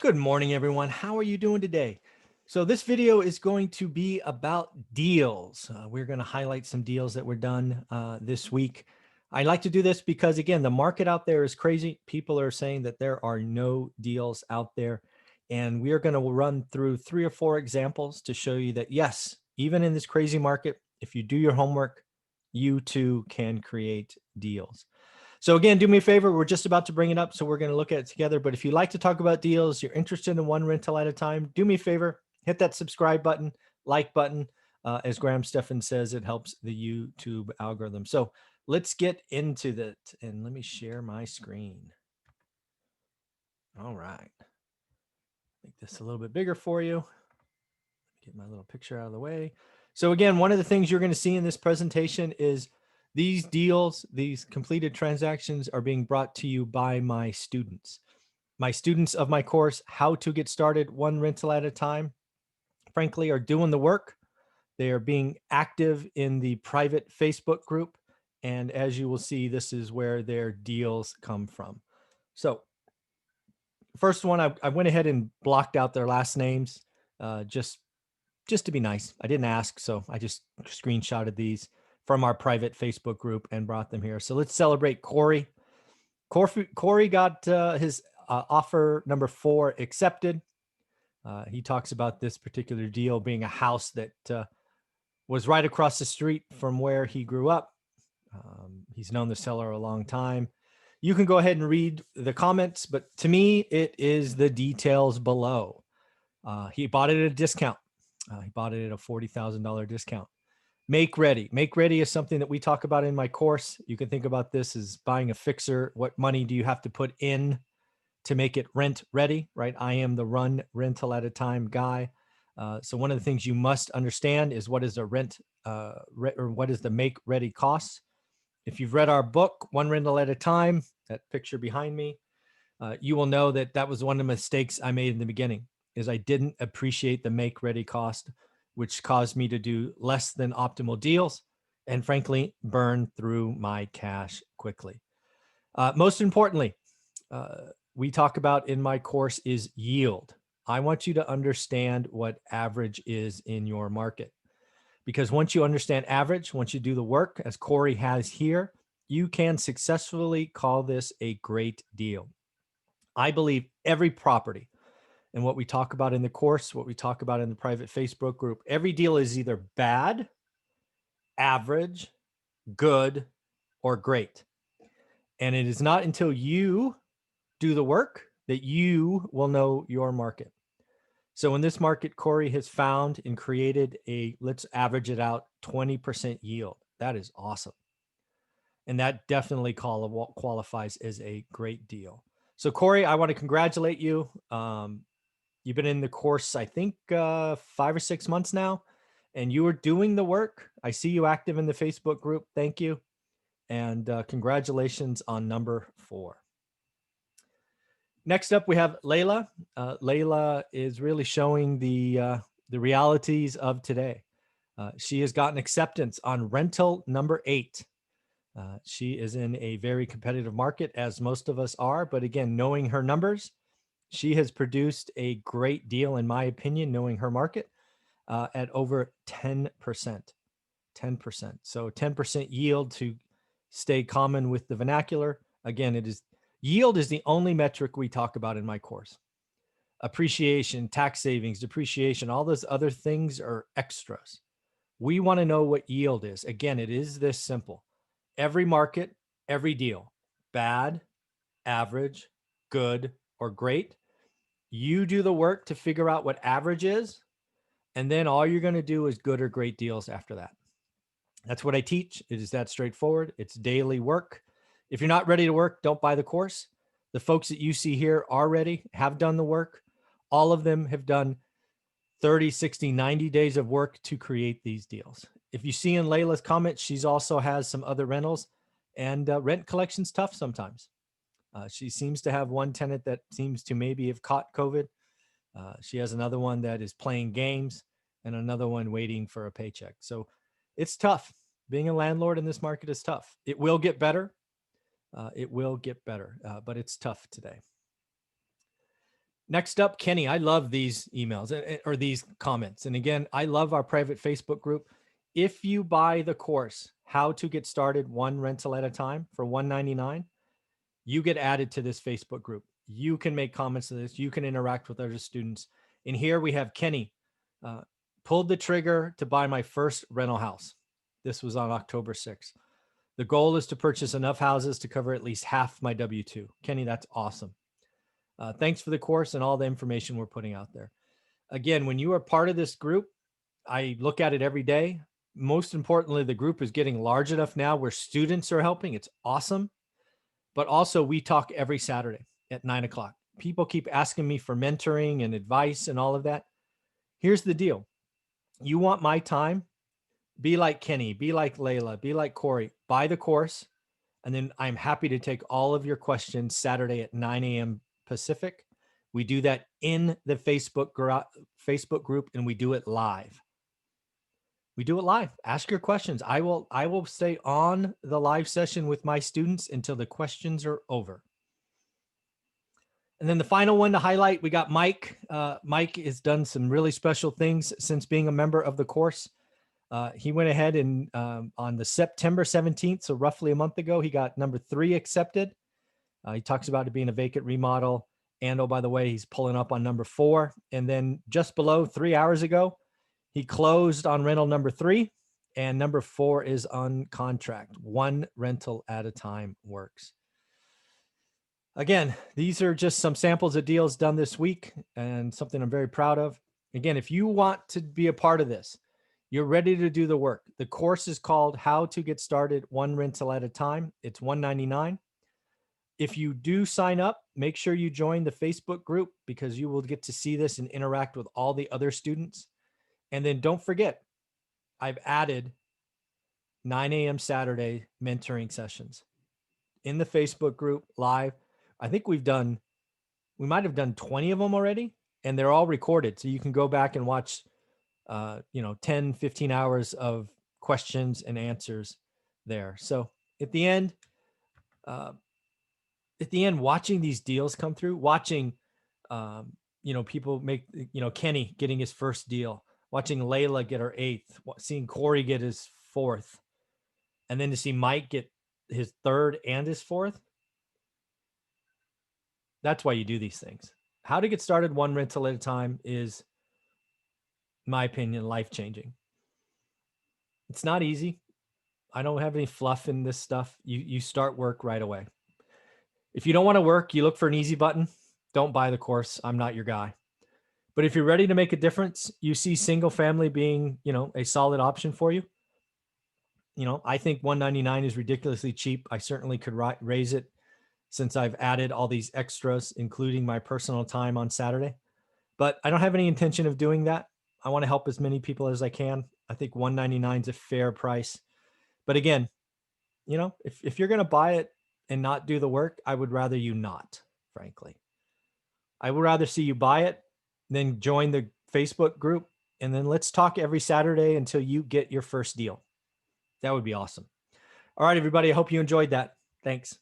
Good morning, everyone. How are you doing today? So this video is going to be about deals. We're going to highlight some deals that were done this week. I like to do this because, again, the market out there is crazy. People are saying that there are no deals out there. And we are going to run through 3 or 4 examples to show you that, yes, even in this crazy market, if you do your homework, you too can create deals. So again, do me a favor. We're just about to bring it up, so we're going to look at it together. But if you like to talk about deals, you're interested in one rental at a time, do me a favor, hit that subscribe button, like button. As Graham Stephan says, it helps the YouTube algorithm. So let's get into that. And let me share my screen. All right. Make this a little bit bigger for you. Get my little picture out of the way. So again, one of the things you're going to see in this presentation is these deals, these completed transactions are being brought to you by my students. My students of my course, How to Get Started One Rental at a Time, frankly, are doing the work. They are being active in the private Facebook group. And as you will see, this is where their deals come from. So first one, I went ahead and blocked out their last names just to be nice. I didn't ask, so I just screenshotted these from our private Facebook group and brought them here. So let's celebrate Corey. Corey got his offer number 4 accepted. He talks about this particular deal being a house that was right across the street from where he grew up. He's known the seller a long time. You can go ahead and read the comments, but to me, it is the details below. He bought it at a discount. He bought it at a $40,000 discount. Make ready. Make ready is something that we talk about in my course. You can think about this as buying a fixer. What money do you have to put in to make it rent ready, right? I am the run rental at a time guy. So one of the things you must understand is what is a rent or what is the make ready costs. If you've read our book, One Rental at a Time, that picture behind me, you will know that that was one of the mistakes I made in the beginning is I didn't appreciate the make ready cost, which caused me to do less than optimal deals and frankly, burn through my cash quickly. Most importantly, we talk about in my course is yield. I want you to understand what average is in your market. Because once you understand average, once you do the work, as Corey has here, you can successfully call this a great deal. I believe every property and what we talk about in the course, what we talk about in the private Facebook group, every deal is either bad, average, good, or great. And it is not until you do the work that you will know your market. So in this market, Corey has found and created a, let's average it out, 20% yield. That is awesome. And that definitely qualifies as a great deal. So Corey, I want to congratulate you. You've been in the course, I think 5 or 6 months now, and you are doing the work. I see you active in the Facebook group. Thank you. And congratulations on number 4. Next up, we have Layla. Layla is really showing the realities of today. She has gotten acceptance on rental number 8. She is in a very competitive market, as most of us are. But again, knowing her numbers, she has produced a great deal, in my opinion, knowing her market at over 10%. 10%. So 10% yield to stay common with the vernacular. Again, it is yield is the only metric we talk about in my course. Appreciation, tax savings, depreciation, all those other things are extras. We want to know what yield is. Again, it is this simple. Every market, every deal, bad, average, good, or great. You do the work to figure out what average is, and then all you're going to do is good or great deals after that. That's what I teach. It is that straightforward. It's daily work. If you're not ready to work, don't buy the course. The folks that you see here already have done the work. All of them have done 30, 60, 90 days of work to create these deals. If you see in Layla's comments, she's also has some other rentals, and rent collection's tough sometimes. She seems to have one tenant that seems to maybe have caught COVID. She has another one that is playing games and another one waiting for a paycheck. So it's tough. Being a landlord in this market is tough. It will get better. It will get better, but it's tough today. Next up, Kenny, I love these emails or these comments. And again, I love our private Facebook group. If you buy the course, How to Get Started One Rental at a Time for $199, you get added to this Facebook group. You can make comments to this. You can interact with other students. And here we have Kenny, pulled the trigger to buy my first rental house. This was on October 6th. The goal is to purchase enough houses to cover at least half my W-2. Kenny, that's awesome. Thanks for the course and all the information we're putting out there. Again, when you are part of this group, I look at it every day. Most importantly, the group is getting large enough now where students are helping. It's awesome. But also we talk every Saturday at 9 o'clock. People keep asking me for mentoring and advice and all of that. Here's the deal. You want my time? Be like Kenny, be like Layla, be like Corey, buy the course. And then I'm happy to take all of your questions Saturday at 9 a.m. Pacific. We do that in the Facebook group, and we do it live. We do it live. Ask your questions. I will stay on the live session with my students until the questions are over. And then the final one to highlight, we got Mike. Mike has done some really special things since being a member of the course. He went ahead and on the September 17th, so roughly a month ago, he got number 3 accepted. He talks about it being a vacant remodel. And oh, by the way, he's pulling up on number 4. And then just below 3 hours ago, he closed on rental number 3, and number 4 is on contract. One rental at a time works. Again, these are just some samples of deals done this week and something I'm very proud of. Again, if you want to be a part of this, you're ready to do the work. The course is called How to Get Started One Rental at a Time. It's $199. If you do sign up, make sure you join the Facebook group because you will get to see this and interact with all the other students. And then don't forget, I've added 9 a.m. Saturday mentoring sessions in the Facebook group live. I think we might have done 20 of them already, and they're all recorded. So you can go back and watch 10, 15 hours of questions and answers there. So at the end, watching these deals come through, watching, people make, Kenny getting his first deal, watching Layla get her 8th, seeing Corey get his 4th, and then to see Mike get his 3rd and his 4th. That's why you do these things. How to Get Started One Rental at a Time is, in my opinion, life-changing. It's not easy. I don't have any fluff in this stuff. You start work right away. If you don't want to work, you look for an easy button. Don't buy the course. I'm not your guy. But if you're ready to make a difference, you see single family being, a solid option for you. I think $199 is ridiculously cheap. I certainly could raise it since I've added all these extras, including my personal time on Saturday. But I don't have any intention of doing that. I want to help as many people as I can. I think $199 is a fair price. But again, if you're going to buy it and not do the work, I would rather you not, frankly. I would rather see you buy it, then join the Facebook group, and then let's talk every Saturday until you get your first deal. That would be awesome. All right, everybody. I hope you enjoyed that. Thanks.